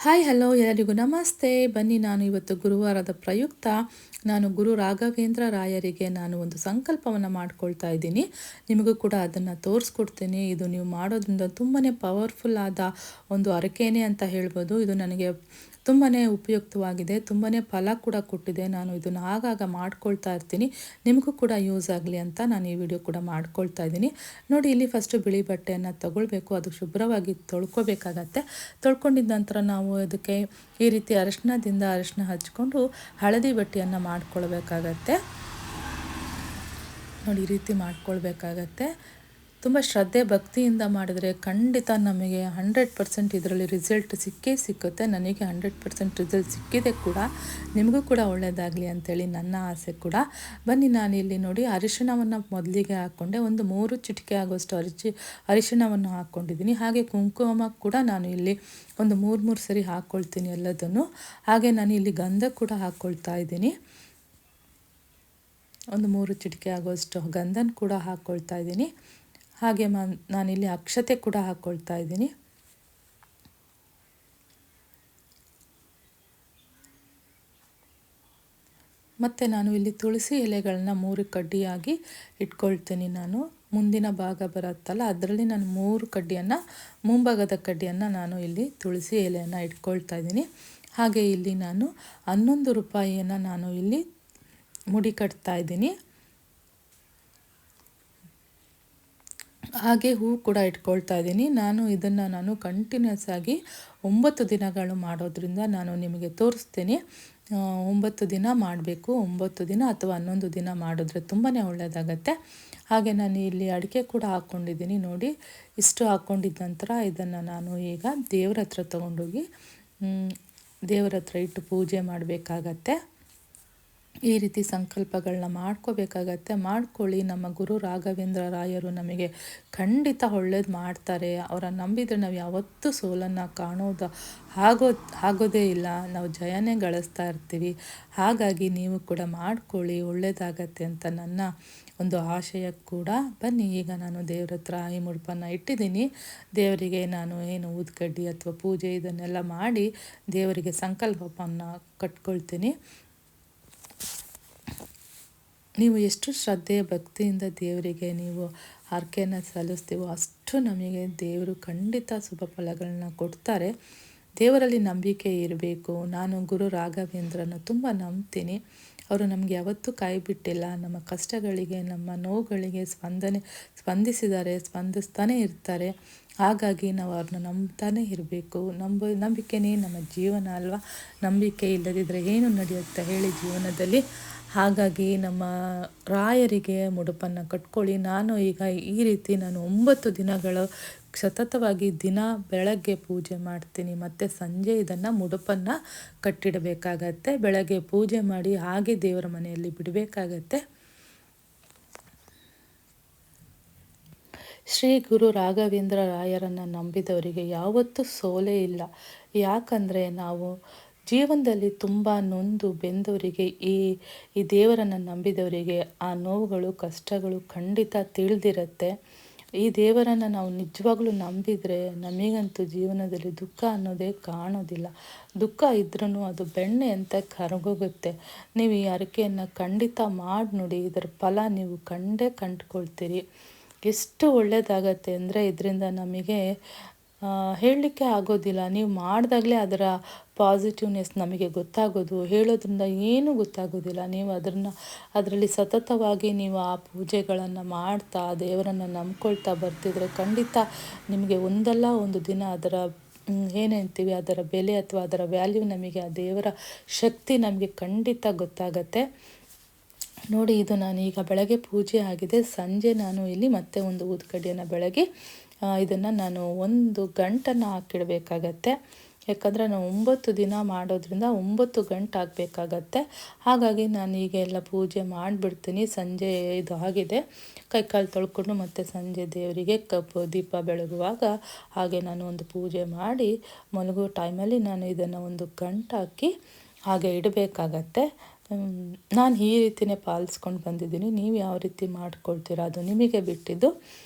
Hi hello ಎಲ್ಲರಿಗೂ ನಮಸ್ತೆ. ಬನ್ನಿ, ನಾನು ಇವತ್ತು ಗುರುವಾರದ ಪ್ರಯುಕ್ತ ನಾನು ಗುರು ರಾಘವೇಂದ್ರ ರಾಯರಿಗೆ ನಾನು ಒಂದು ಸಂಕಲ್ಪವನ್ನು ಮಾಡ್ಕೊಳ್ತಾ ಇದ್ದೀನಿ. ನಿಮಗೂ ಕೂಡ ಅದನ್ನು ತೋರಿಸ್ಕೊಡ್ತೀನಿ. ಇದು ನೀವು ಮಾಡೋದ್ರಿಂದ ತುಂಬಾ ಪವರ್ಫುಲ್ ಆದ ಒಂದು ಹರಕೆನೇ ಅಂತ ಹೇಳ್ಬೋದು. ಇದು ನನಗೆ ತುಂಬಾ ಉಪಯುಕ್ತವಾಗಿದೆ, ತುಂಬಾ ಫಲ ಕೂಡ ಕೊಟ್ಟಿದೆ. ನಾನು ಇದನ್ನು ಆಗಾಗ ಮಾಡ್ಕೊಳ್ತಾ ಇರ್ತೀನಿ. ನಿಮಗೂ ಕೂಡ ಯೂಸ್ ಆಗಲಿ ಅಂತ ನಾನು ಈ ವಿಡಿಯೋ ಕೂಡ ಮಾಡ್ಕೊಳ್ತಾ ಇದ್ದೀನಿ. ನೋಡಿ, ಇಲ್ಲಿ ಫಸ್ಟು ಬಿಳಿ ಬಟ್ಟೆಯನ್ನು ತಗೊಳ್ಬೇಕು. ಅದು ಶುಭ್ರವಾಗಿ ತೊಳ್ಕೊಬೇಕಾಗತ್ತೆ. ತೊಳ್ಕೊಂಡಿದ್ದ ನಂತರ ನಾವು ಅದಕ್ಕೆ ಈ ರೀತಿ ಅರಿಶಿನ ಹಚ್ಕೊಂಡು ಹಳದಿ ಬಟ್ಟೆಯನ್ನು ಮಾಡ್ಕೊಳ್ಬೇಕಾಗತ್ತೆ. ನೋಡಿ, ಈ ರೀತಿ ಮಾಡ್ಕೊಳ್ಬೇಕಾಗತ್ತೆ. ತುಂಬ ಶ್ರದ್ಧೆ ಭಕ್ತಿಯಿಂದ ಮಾಡಿದರೆ ಖಂಡಿತ ನಮಗೆ 100% ಇದರಲ್ಲಿ ರಿಸಲ್ಟ್ ಸಿಕ್ಕುತ್ತೆ. ನನಗೆ 100% ರಿಸಲ್ಟ್ ಸಿಕ್ಕಿದೆ ಕೂಡ. ನಿಮಗೂ ಕೂಡ ಒಳ್ಳೆಯದಾಗಲಿ ಅಂಥೇಳಿ ನನ್ನ ಆಸೆ ಕೂಡ. ಬನ್ನಿ, ನಾನಿಲ್ಲಿ ನೋಡಿ ಅರಿಶಿಣವನ್ನು ಮೊದಲಿಗೆ ಹಾಕ್ಕೊಂಡೆ. ಒಂದು 3 ಚಿಟಿಕೆ ಆಗೋಷ್ಟು ಅರಿಶಿಣವನ್ನು ಹಾಕ್ಕೊಂಡಿದ್ದೀನಿ. ಹಾಗೆ ಕುಂಕುಮ ಕೂಡ ನಾನು ಇಲ್ಲಿ ಒಂದು 3 ಸರಿ ಹಾಕ್ಕೊಳ್ತೀನಿ ಎಲ್ಲದನ್ನು. ಹಾಗೆ ನಾನು ಇಲ್ಲಿ ಗಂಧ ಕೂಡ ಹಾಕ್ಕೊಳ್ತಾ ಇದ್ದೀನಿ. ಒಂದು 3 ಚಿಟಿಕೆ ಆಗೋಷ್ಟು ಗಂಧನ ಕೂಡ ಹಾಕ್ಕೊಳ್ತಾ ಇದ್ದೀನಿ. ಹಾಗೆ ನಾನಿಲ್ಲಿ ಅಕ್ಷತೆ ಕೂಡ ಹಾಕ್ಕೊಳ್ತಾ ಇದ್ದೀನಿ. ಮತ್ತು ನಾನು ಇಲ್ಲಿ ತುಳಸಿ ಎಲೆಗಳನ್ನ 3 ಕಡ್ಡಿಯಾಗಿ ಇಟ್ಕೊಳ್ತೀನಿ. ನಾನು ಮುಂದಿನ ಭಾಗ ಬರುತ್ತಲ್ಲ, ಅದರಲ್ಲಿ ನಾನು 3 ಕಡ್ಡಿಯನ್ನು, ಮುಂಭಾಗದ ಕಡ್ಡಿಯನ್ನು ನಾನು ಇಲ್ಲಿ ತುಳಸಿ ಎಲೆಯನ್ನು ಇಟ್ಕೊಳ್ತಾ ಇದ್ದೀನಿ. ಹಾಗೆ ಇಲ್ಲಿ ನಾನು 11 ರೂಪಾಯಿಯನ್ನು ನಾನು ಇಲ್ಲಿ ಮುಡಿ ಕಟ್ತಾ ಇದ್ದೀನಿ. ಹಾಗೆ ಹೂ ಕೂಡ ಇಟ್ಕೊಳ್ತಾ ಇದ್ದೀನಿ. ಇದನ್ನು ಕಂಟಿನ್ಯೂಸ್ ಆಗಿ 9 ದಿನಗಳು ಮಾಡೋದ್ರಿಂದ ನಾನು ನಿಮಗೆ ತೋರಿಸ್ತೀನಿ. 9 ದಿನ ಮಾಡಬೇಕು. 9 ದಿನ ಅಥವಾ 11 ದಿನ ಮಾಡಿದ್ರೆ ತುಂಬಾ ಒಳ್ಳೆಯದಾಗತ್ತೆ. ಹಾಗೆ ನಾನು ಇಲ್ಲಿ ಅಡಿಕೆ ಕೂಡ ಹಾಕ್ಕೊಂಡಿದ್ದೀನಿ. ನೋಡಿ, ಇಷ್ಟು ಹಾಕ್ಕೊಂಡಿದ್ದ ನಂತರ ಇದನ್ನು ನಾನು ಈಗ ದೇವ್ರ ಹತ್ರ ತೊಗೊಂಡೋಗಿ ದೇವರ ಹತ್ರ ಇಟ್ಟು ಪೂಜೆ ಮಾಡಬೇಕಾಗತ್ತೆ. ಈ ರೀತಿ ಸಂಕಲ್ಪಗಳನ್ನ ಮಾಡ್ಕೋಬೇಕಾಗತ್ತೆ. ಮಾಡ್ಕೊಳ್ಳಿ. ನಮ್ಮ ಗುರು ರಾಘವೇಂದ್ರ ರಾಯರು ನಮಗೆ ಖಂಡಿತ ಒಳ್ಳೇದು ಮಾಡ್ತಾರೆ. ಅವರ ನಂಬಿದರೆ ನಾವು ಯಾವತ್ತೂ ಸೋಲನ್ನು ಆಗೋದೇ ಇಲ್ಲ. ನಾವು ಜಯನೇ ಗಳಿಸ್ತಾ ಇರ್ತೀವಿ. ಹಾಗಾಗಿ ನೀವು ಕೂಡ ಮಾಡ್ಕೊಳ್ಳಿ, ಒಳ್ಳೆಯದಾಗತ್ತೆ ಅಂತ ನನ್ನ ಒಂದು ಆಶಯ ಕೂಡ. ಬನ್ನಿ, ಈಗ ನಾನು ದೇವ್ರ ಹತ್ರ ಈ ಮುಡುಪನ್ನು ಇಟ್ಟಿದ್ದೀನಿ. ದೇವರಿಗೆ ನಾನು ಏನು ಊದ್ಕಡ್ಡಿ ಅಥವಾ ಪೂಜೆ ಇದನ್ನೆಲ್ಲ ಮಾಡಿ ದೇವರಿಗೆ ಸಂಕಲ್ಪವನ್ನು ಕಟ್ಕೊಳ್ತೀನಿ. ನೀವು ಎಷ್ಟು ಶ್ರದ್ಧೆ ಭಕ್ತಿಯಿಂದ ದೇವರಿಗೆ ನೀವು ಹರಕೆಯನ್ನು ಸಲ್ಲಿಸ್ತೀವೋ ಅಷ್ಟು ನಮಗೆ ದೇವರು ಖಂಡಿತ ಶುಭ ಫಲಗಳನ್ನ ಕೊಡ್ತಾರೆ. ದೇವರಲ್ಲಿ ನಂಬಿಕೆ ಇರಬೇಕು. ನಾನು ಗುರು ರಾಘವೇಂದ್ರನ ತುಂಬ ನಂಬ್ತೀನಿ. ಅವರು ನಮಗೆ ಯಾವತ್ತೂ ಕೈ ಬಿಟ್ಟಿಲ್ಲ. ನಮ್ಮ ಕಷ್ಟಗಳಿಗೆ, ನಮ್ಮ ನೋವುಗಳಿಗೆ ಸ್ಪಂದಿಸಿದ್ದಾರೆ, ಸ್ಪಂದಿಸ್ತಾನೆ ಇರ್ತಾರೆ. ಹಾಗಾಗಿ ನಾವು ಅವ್ರನ್ನ ನಂಬ್ತಾನೆ ಇರಬೇಕು. ನಂಬಿಕೆನೇ ನಮ್ಮ ಜೀವನ ಅಲ್ವಾ. ನಂಬಿಕೆ ಇಲ್ಲದಿದ್ದರೆ ಏನು ನಡೆಯುತ್ತೆ ಹೇಳಿ ಜೀವನದಲ್ಲಿ. ಹಾಗಾಗಿ ನಮ್ಮ ರಾಯರಿಗೆ ಮುಡುಪನ್ನು ಕಟ್ಕೊಳ್ಳಿ. ನಾನು ಈಗ ಈ ರೀತಿ 9 ದಿನಗಳು ಸತತವಾಗಿ ದಿನ ಬೆಳಗ್ಗೆ ಪೂಜೆ ಮಾಡ್ತೀನಿ. ಮತ್ತು ಸಂಜೆ ಇದನ್ನು ಮುಡುಪನ್ನು ಕಟ್ಟಿಡಬೇಕಾಗತ್ತೆ. ಬೆಳಗ್ಗೆ ಪೂಜೆ ಮಾಡಿ ಹಾಗೆ ದೇವರ ಮನೆಯಲ್ಲಿ ಬಿಡಬೇಕಾಗತ್ತೆ. ಶ್ರೀ ಗುರು ರಾಘವೇಂದ್ರ ರಾಯರನ್ನು ನಂಬಿದವರಿಗೆ ಯಾವತ್ತೂ ಸೋಲೇ ಇಲ್ಲ. ಯಾಕಂದರೆ ನಾವು ಜೀವನದಲ್ಲಿ ತುಂಬ ನೊಂದು ಬೆಂದವರಿಗೆ, ಈ ದೇವರನ್ನು ನಂಬಿದವರಿಗೆ ಆ ನೋವುಗಳು, ಕಷ್ಟಗಳು ಖಂಡಿತ ತಿಳಿದಿರುತ್ತೆ. ಈ ದೇವರನ್ನು ನಾವು ನಿಜವಾಗ್ಲೂ ನಂಬಿದರೆ ನಮಗಂತೂ ಜೀವನದಲ್ಲಿ ದುಃಖ ಅನ್ನೋದೇ ಕಾಣೋದಿಲ್ಲ. ದುಃಖ ಇದ್ರೂ ಅದು ಬೆಣ್ಣೆ ಅಂತ ಕರಗೋಗುತ್ತೆ. ನೀವು ಈ ಹರಕೆಯನ್ನು ಖಂಡಿತ ಮಾಡಿ ನೋಡಿ. ಇದರ ಫಲ ನೀವು ಕಂಡುಕೊಳ್ತೀರಿ. ಎಷ್ಟು ಒಳ್ಳೆಯದಾಗತ್ತೆ ಅಂದರೆ ಇದರಿಂದ ನಮಗೆ ಹೇಳಲಿಕ್ಕೆ ಆಗೋದಿಲ್ಲ. ನೀವು ಮಾಡಿದಾಗಲೇ ಅದರ ಪಾಸಿಟಿವ್ನೆಸ್ ನಮಗೆ ಗೊತ್ತಾಗೋದು. ಹೇಳೋದ್ರಿಂದ ಏನೂ ಗೊತ್ತಾಗೋದಿಲ್ಲ. ನೀವು ಅದರಲ್ಲಿ ಸತತವಾಗಿ ನೀವು ಆ ಪೂಜೆಗಳನ್ನು ಮಾಡ್ತಾ ದೇವರನ್ನು ನಂಬ್ಕೊಳ್ತಾ ಬರ್ತಿದ್ರೆ ಖಂಡಿತ ನಿಮಗೆ ಒಂದಲ್ಲ ಒಂದು ದಿನ ಅದರ ಏನಂತೀವಿ ಅದರ ಬೆಲೆ ಅಥವಾ ಅದರ ವ್ಯಾಲ್ಯೂ, ನಮಗೆ ಆ ದೇವರ ಶಕ್ತಿ ನಮಗೆ ಖಂಡಿತ ಗೊತ್ತಾಗತ್ತೆ. ನೋಡಿ, ಇದು ನಾನು ಈಗ ಬೆಳಗ್ಗೆ ಪೂಜೆ ಆಗಿದೆ. ಸಂಜೆ ನಾನು ಇಲ್ಲಿ ಮತ್ತೆ ಒಂದು ಊದುಕಡ್ಡಿಯನ್ನು ಬೆಳಗ್ಗೆ ಇದನ್ನು ನಾನು 1 ಗಂಟನ್ನು ಹಾಕಿಡಬೇಕಾಗತ್ತೆ. ಯಾಕಂದರೆ ನಾವು 9 ದಿನ ಮಾಡೋದ್ರಿಂದ 9 ಗಂಟೆ ಆಗಬೇಕಾಗತ್ತೆ. ಹಾಗಾಗಿ ನಾನು ಈಗ ಎಲ್ಲ ಪೂಜೆ ಮಾಡಿಬಿಡ್ತೀನಿ. ಸಂಜೆ ಇದು ಆಗಿದೆ. ಕೈಕಾಲು ತೊಳ್ಕೊಂಡು ಮತ್ತು ಸಂಜೆ ದೇವರಿಗೆ ದೀಪ ಬೆಳಗುವಾಗ ಹಾಗೆ ನಾನು ಒಂದು ಪೂಜೆ ಮಾಡಿ ಮಲಗೋ ಟೈಮಲ್ಲಿ ನಾನು ಇದನ್ನು 1 ಗಂಟೆ ಹಾಕಿ ಹಾಗೆ ಇಡಬೇಕಾಗತ್ತೆ. ನಾನು ಈ ರೀತಿಯೇ ಪಾಲಿಸ್ಕೊಂಡು ಬಂದಿದ್ದೀನಿ. ನೀವು ಯಾವ ರೀತಿ ಮಾಡ್ಕೊಳ್ತೀರಾ ಅದು ನಿಮಗೆ ಬಿಟ್ಟಿದ್ದು.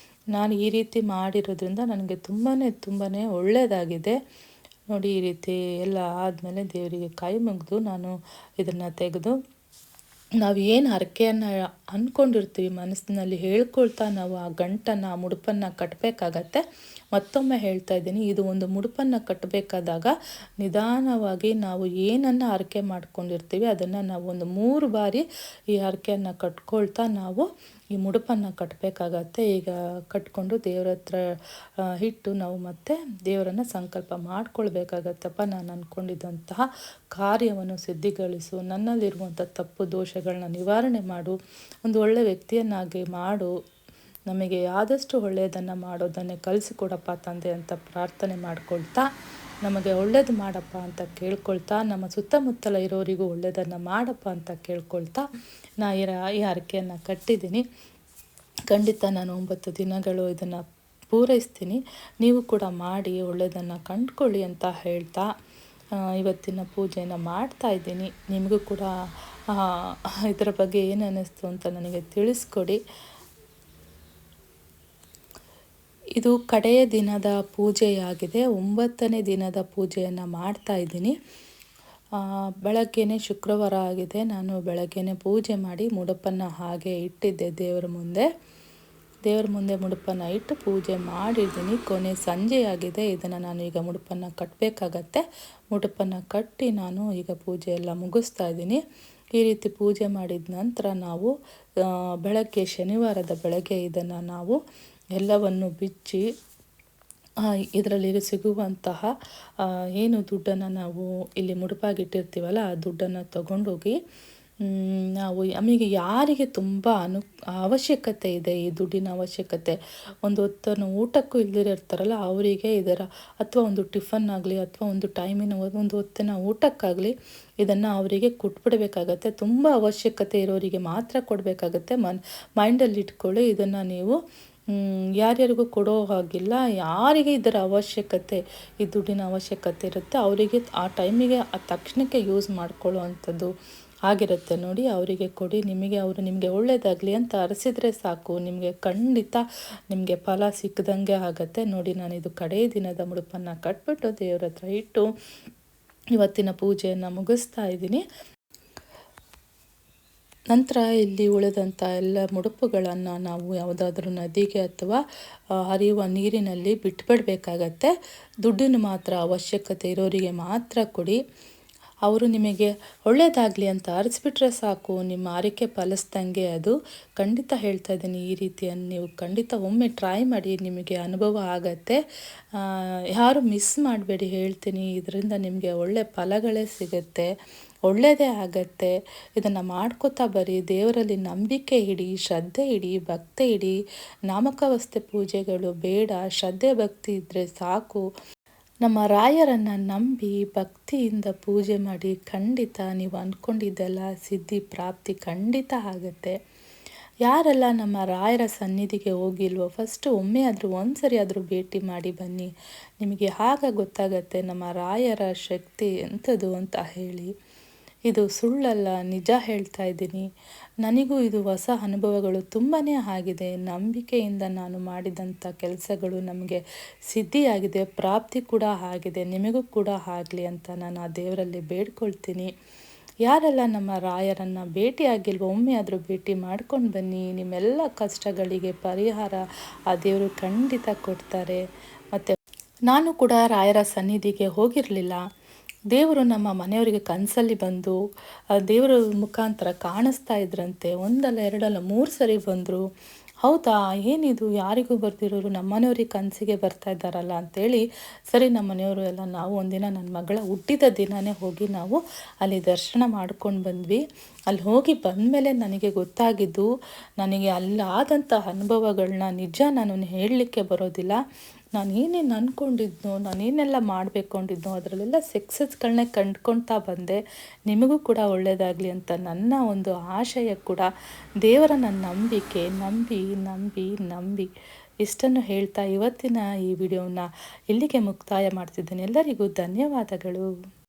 ನಾನು ಈ ರೀತಿ ಮಾಡಿರೋದ್ರಿಂದ ನನಗೆ ತುಂಬಾ ಒಳ್ಳೆಯದಾಗಿದೆ. ನೋಡಿ ಈ ರೀತಿ ಎಲ್ಲ ಆದಮೇಲೆ ದೇವರಿಗೆ ಕೈ ಮುಗಿದು ನಾನು ಇದನ್ನು ತೆಗೆದು ನಾವು ಏನು ಹರಕೆಯನ್ನು ಅಂದ್ಕೊಂಡಿರ್ತೀವಿ ಮನಸ್ಸಿನಲ್ಲಿ ಹೇಳ್ಕೊಳ್ತಾ ನಾವು ಆ ಗಂಟನ್ನು ಆ ಮುಡುಪನ್ನು ಕಟ್ಟಬೇಕಾಗತ್ತೆ. ಮತ್ತೊಮ್ಮೆ ಹೇಳ್ತಾ ಇದ್ದೀನಿ, ಇದು ಒಂದು ಮುಡುಪನ್ನು ಕಟ್ಟಬೇಕಾದಾಗ ನಿಧಾನವಾಗಿ ನಾವು ಏನನ್ನು ಹರಕೆ ಮಾಡ್ಕೊಂಡಿರ್ತೀವಿ ಅದನ್ನು ನಾವು ಒಂದು 3 ಬಾರಿ ಈ ಹರಕೆಯನ್ನು ಕಟ್ಕೊಳ್ತಾ ನಾವು ಈ ಮುಡುಪನ್ನು ಕಟ್ಟಬೇಕಾಗತ್ತೆ. ಈಗ ಕಟ್ಕೊಂಡು ದೇವ್ರ ಹತ್ರ ಇಟ್ಟು ನಾವು ಮತ್ತೆ ದೇವರನ್ನು ಸಂಕಲ್ಪ ಮಾಡ್ಕೊಳ್ಬೇಕಾಗತ್ತಪ್ಪ, ನಾನು ಅಂದ್ಕೊಂಡಿದ್ದಂತಹ ಕಾರ್ಯವನ್ನು ಸಿದ್ಧಿಗೊಳಿಸು, ನನ್ನಲ್ಲಿರುವಂಥ ತಪ್ಪು ದೋಷಗಳನ್ನ ನಿವಾರಣೆ ಮಾಡು, ಒಂದು ಒಳ್ಳೆಯ ವ್ಯಕ್ತಿಯನ್ನಾಗಿ ಮಾಡು, ನಮಗೆ ಆದಷ್ಟು ಒಳ್ಳೆಯದನ್ನು ಮಾಡೋದನ್ನೇ ಕಲಿಸಿಕೊಡಪ್ಪ ತಂದೆ ಅಂತ ಪ್ರಾರ್ಥನೆ ಮಾಡ್ಕೊಳ್ತಾ, ನಮಗೆ ಒಳ್ಳೇದು ಮಾಡಪ್ಪ ಅಂತ ಕೇಳ್ಕೊಳ್ತಾ, ನಮ್ಮ ಸುತ್ತಮುತ್ತಲ ಇರೋರಿಗೂ ಒಳ್ಳೆಯದನ್ನು ಮಾಡಪ್ಪ ಅಂತ ಕೇಳ್ಕೊಳ್ತಾ ಈ ಹರಕೆಯನ್ನು ಕಟ್ಟಿದ್ದೀನಿ. ಖಂಡಿತ ನಾನು 9 ದಿನಗಳು ಇದನ್ನು ಪೂರೈಸ್ತೀನಿ. ನೀವು ಕೂಡ ಮಾಡಿ ಒಳ್ಳೆಯದನ್ನು ಕಂಡುಕೊಳ್ಳಿ ಅಂತ ಹೇಳ್ತಾ ಇವತ್ತಿನ ಪೂಜೆಯನ್ನು ಮಾಡ್ತಾ ಇದ್ದೀನಿ. ನಿಮಗೂ ಕೂಡ ಇದರ ಬಗ್ಗೆ ಏನು ಅನ್ನಿಸ್ತು ಅಂತ ನನಗೆ ತಿಳಿಸ್ಕೊಡಿ. ಇದು ಕಡೆಯ ದಿನದ ಪೂಜೆಯಾಗಿದೆ. 9ನೇ ದಿನದ ಪೂಜೆಯನ್ನು ಮಾಡ್ತಾ ಇದ್ದೀನಿ. ಬೆಳಗ್ಗೆನೇ ಶುಕ್ರವಾರ ಆಗಿದೆ. ನಾನು ಬೆಳಗ್ಗೆನೇ ಪೂಜೆ ಮಾಡಿ ಮುಡುಪನ್ನು ಹಾಗೆ ಇಟ್ಟಿದ್ದೆ ದೇವರ ಮುಂದೆ ಮುಡುಪನ್ನು ಇಟ್ಟು ಪೂಜೆ ಮಾಡಿದ್ದೀನಿ. ಕೊನೆ ಸಂಜೆಯಾಗಿದೆ. ಇದನ್ನು ನಾನು ಈಗ ಮುಡುಪನ್ನು ಕಟ್ಟಬೇಕಾಗತ್ತೆ. ಮುಡುಪನ್ನು ಕಟ್ಟಿ ನಾನು ಈಗ ಪೂಜೆ ಎಲ್ಲ ಮುಗಿಸ್ತಾ ಇದ್ದೀನಿ. ಈ ರೀತಿ ಪೂಜೆ ಮಾಡಿದ ನಂತರ ನಾವು ಬೆಳಗ್ಗೆ ಶನಿವಾರದ ಬೆಳಗ್ಗೆ ಇದನ್ನು ನಾವು ಎಲ್ಲವನ್ನು ಬಿಚ್ಚಿ ಇದರಲ್ಲಿ ಸಿಗುವಂತಹ ಏನು ದುಡ್ಡನ್ನು ನಾವು ಇಲ್ಲಿ ಮುಡುಪಾಗಿಟ್ಟಿರ್ತೀವಲ್ಲ ಆ ದುಡ್ಡನ್ನು ತಗೊಂಡೋಗಿ ನಾವು ನಮಗೆ ಯಾರಿಗೆ ತುಂಬ ಅವಶ್ಯಕತೆ ಇದೆ, ಈ ದುಡ್ಡಿನ ಅವಶ್ಯಕತೆ, ಒಂದು ಹೊತ್ತನ್ನು ಊಟಕ್ಕೂ ಇಲ್ದಿರಿರ್ತಾರಲ್ಲ ಅವರಿಗೆ ಇದರ ಅಥವಾ ಒಂದು ಟಿಫನ್ ಆಗಲಿ ಅಥವಾ ಒಂದು ಟೈಮಿನ ಒಂದು ಹೊತ್ತಿನ ಊಟಕ್ಕಾಗಲಿ ಇದನ್ನು ಅವರಿಗೆ ಕೊಟ್ಬಿಡಬೇಕಾಗತ್ತೆ. ತುಂಬ ಅವಶ್ಯಕತೆ ಇರೋರಿಗೆ ಮಾತ್ರ ಕೊಡಬೇಕಾಗತ್ತೆ. ಮೈಂಡಲ್ಲಿ ಇಟ್ಕೊಳ್ಳಿ. ಇದನ್ನು ನೀವು ಯಾರ್ಯಾರಿಗೂ ಕೊಡೋ ಹಾಗಿಲ್ಲ. ಯಾರಿಗೆ ಇದರ ಅವಶ್ಯಕತೆ, ಈ ದುಡ್ಡಿನ ಅವಶ್ಯಕತೆ ಇರುತ್ತೆ ಅವರಿಗೆ ಆ ಟೈಮಿಗೆ ಆ ತಕ್ಷಣಕ್ಕೆ ಯೂಸ್ ಮಾಡ್ಕೊಳ್ಳೋ ಅಂಥದ್ದು ಆಗಿರುತ್ತೆ ನೋಡಿ. ಅವರಿಗೆ ಕೊಡಿ. ನಿಮಗೆ ಒಳ್ಳೆಯದಾಗಲಿ ಅಂತ ಅರಸಿದ್ರೆ ಸಾಕು, ನಿಮಗೆ ಖಂಡಿತ ನಿಮಗೆ ಫಲ ಸಿಕ್ಕದಂಗೆ ಆಗುತ್ತೆ ನೋಡಿ. ನಾನಿದು ಕಡೇ ದಿನದ ಮುಡುಪನ್ನು ಕಟ್ಬಿಟ್ಟು ದೇವ್ರ ಹತ್ರ ಇಟ್ಟು ಇವತ್ತಿನ ಪೂಜೆಯನ್ನು ಮುಗಿಸ್ತಾ ಇದ್ದೀನಿ. ನಂತರ ಇಲ್ಲಿ ಉಳಿದಂಥ ಎಲ್ಲ ಮುಡುಪುಗಳನ್ನು ನಾವು ಯಾವುದಾದ್ರೂ ನದಿಗೆ ಅಥವಾ ಹರಿಯುವ ನೀರಿನಲ್ಲಿ ಬಿಟ್ಬಿಡಬೇಕಾಗತ್ತೆ. ದುಡ್ಡಿನ ಮಾತ್ರ ಅವಶ್ಯಕತೆ ಇರೋರಿಗೆ ಮಾತ್ರ ಕೊಡಿ. ಅವರು ನಿಮಗೆ ಒಳ್ಳೆಯದಾಗಲಿ ಅಂತ ಅರಿಸ್ಬಿಟ್ರೆ ಸಾಕು, ನಿಮ್ಮ ಆರೈಕೆ ಫಲಿಸ್ದಂಗೆ ಅದು. ಖಂಡಿತ ಹೇಳ್ತಾ ಇದ್ದೀನಿ, ಈ ರೀತಿಯನ್ನು ನೀವು ಖಂಡಿತ ಒಮ್ಮೆ ಟ್ರೈ ಮಾಡಿ, ನಿಮಗೆ ಅನುಭವ ಆಗತ್ತೆ. ಯಾರು ಮಿಸ್ ಮಾಡಬೇಡಿ ಹೇಳ್ತೀನಿ. ಇದರಿಂದ ನಿಮಗೆ ಒಳ್ಳೆಯ ಫಲಗಳೇ ಸಿಗುತ್ತೆ, ಒಳ್ಳೆಯದೇ ಆಗತ್ತೆ. ಇದನ್ನು ಮಾಡ್ಕೋತಾ ಬರೀ. ದೇವರಲ್ಲಿ ನಂಬಿಕೆ ಇಡಿ, ಶ್ರದ್ಧೆ ಇಡಿ, ಭಕ್ತಿ ಇಡಿ. ನಾಮಕಾವಸ್ಥೆ ಪೂಜೆಗಳು ಬೇಡ, ಶ್ರದ್ಧೆ ಭಕ್ತಿ ಇದ್ದರೆ ಸಾಕು. ನಮ್ಮ ರಾಯರನ್ನು ನಂಬಿ ಭಕ್ತಿಯಿಂದ ಪೂಜೆ ಮಾಡಿ. ಖಂಡಿತ ನೀವು ಅಂದ್ಕೊಂಡಿದ್ದೆಲ್ಲ ಸಿದ್ಧಿ ಪ್ರಾಪ್ತಿ ಖಂಡಿತ ಆಗುತ್ತೆ. ಯಾರೆಲ್ಲ ನಮ್ಮ ರಾಯರ ಸನ್ನಿಧಿಗೆ ಹೋಗಿಲ್ವೋ ಫಸ್ಟು ಒಮ್ಮೆ ಆದರೂ ಒಂದು ಸರಿ ಆದರೂ ಭೇಟಿ ಮಾಡಿ ಬನ್ನಿ. ನಿಮಗೆ ಆಗ ಗೊತ್ತಾಗತ್ತೆ ನಮ್ಮ ರಾಯರ ಶಕ್ತಿ ಎಂಥದ್ದು ಅಂತ ಹೇಳಿ. ಇದು ಸುಳ್ಳಲ್ಲ, ನಿಜ ಹೇಳ್ತಾ ಇದ್ದೀನಿ. ನನಗೂ ಇದು ಹೊಸ ಅನುಭವಗಳು ತುಂಬಾ ಆಗಿದೆ. ನಂಬಿಕೆಯಿಂದ ನಾನು ಮಾಡಿದಂಥ ಕೆಲಸಗಳು ನಮಗೆ ಸಿದ್ಧಿಯಾಗಿದೆ, ಪ್ರಾಪ್ತಿ ಕೂಡ ಆಗಿದೆ. ನಿಮಗೂ ಕೂಡ ಆಗಲಿ ಅಂತ ನಾನು ಆ ದೇವರಲ್ಲಿ ಬೇಡ್ಕೊಳ್ತೀನಿ. ಯಾರೆಲ್ಲ ನಮ್ಮ ರಾಯರನ್ನು ಭೇಟಿಯಾಗಿಲ್ವೋ ಒಮ್ಮೆ ಆದರೂ ಭೇಟಿ ಮಾಡ್ಕೊಂಡು ಬನ್ನಿ. ನಿಮ್ಮೆಲ್ಲ ಕಷ್ಟಗಳಿಗೆ ಪರಿಹಾರ ಆ ದೇವರು ಖಂಡಿತ ಕೊಡ್ತಾರೆ. ಮತ್ತು ನಾನು ಕೂಡ ರಾಯರ ಸನ್ನಿಧಿಗೆ ಹೋಗಿರಲಿಲ್ಲ. ದೇವರು ನಮ್ಮ ಮನೆಯವರಿಗೆ ಕನಸಲ್ಲಿ ಬಂದು ದೇವರ ಮುಖಾಂತರ ಕಾಣಿಸ್ತಾ ಇದ್ರಂತೆ. ಒಂದಲ್ಲ ಎರಡಲ್ಲ 3 ಸರಿ ಬಂದರು. ಹೌದಾ, ಏನಿದು ಯಾರಿಗೂ ಬರ್ದಿರೋರು ನಮ್ಮ ಮನೆಯವ್ರಿಗೆ ಕನಸಿಗೆ ಬರ್ತಾ ಇದ್ದಾರಲ್ಲ ಅಂಥೇಳಿ ಸರಿ ನಮ್ಮ ಮನೆಯವರು ಎಲ್ಲ ನಾವು ಒಂದಿನ ನನ್ನ ಮಗಳ ಹುಟ್ಟಿದ ದಿನವೇ ಹೋಗಿ ನಾವು ಅಲ್ಲಿ ದರ್ಶನ ಮಾಡ್ಕೊಂಡು ಬಂದ್ವಿ. ಅಲ್ಲಿ ಹೋಗಿ ಬಂದಮೇಲೆ ನನಗೆ ಗೊತ್ತಾಗಿದ್ದು, ನನಗೆ ಅಲ್ಲಾದಂಥ ಅನುಭವಗಳನ್ನ ನಿಜ ನಾನು ಹೇಳಲಿಕ್ಕೆ ಬರೋದಿಲ್ಲ. ನಾನು ಏನೇನು ಅಂದ್ಕೊಂಡಿದ್ನೋ, ನಾನೇನೆಲ್ಲ ಮಾಡಬೇಕು ಅಂದಿದ್ನೋ ಅದರಲ್ಲೆಲ್ಲ ಸಕ್ಸಸ್ಗಳನ್ನೇ ಕಂಡ್ಕೊಳ್ತಾ ಬಂದೆ. ನಿಮಗೂ ಕೂಡ ಒಳ್ಳೆಯದಾಗಲಿ ಅಂತ ನನ್ನ ಒಂದು ಆಶಯ ಕೂಡ. ದೇವರನ್ನ ನಂಬಿಕೆ ನಂಬಿ ನಂಬಿ ನಂಬಿ ಇಷ್ಟನ್ನು ಹೇಳ್ತಾ ಇವತ್ತಿನ ಈ ವಿಡಿಯೋನ ಇಲ್ಲಿಗೆ ಮುಕ್ತಾಯ ಮಾಡ್ತಿದ್ದೇನೆ. ಎಲ್ಲರಿಗೂ ಧನ್ಯವಾದಗಳು.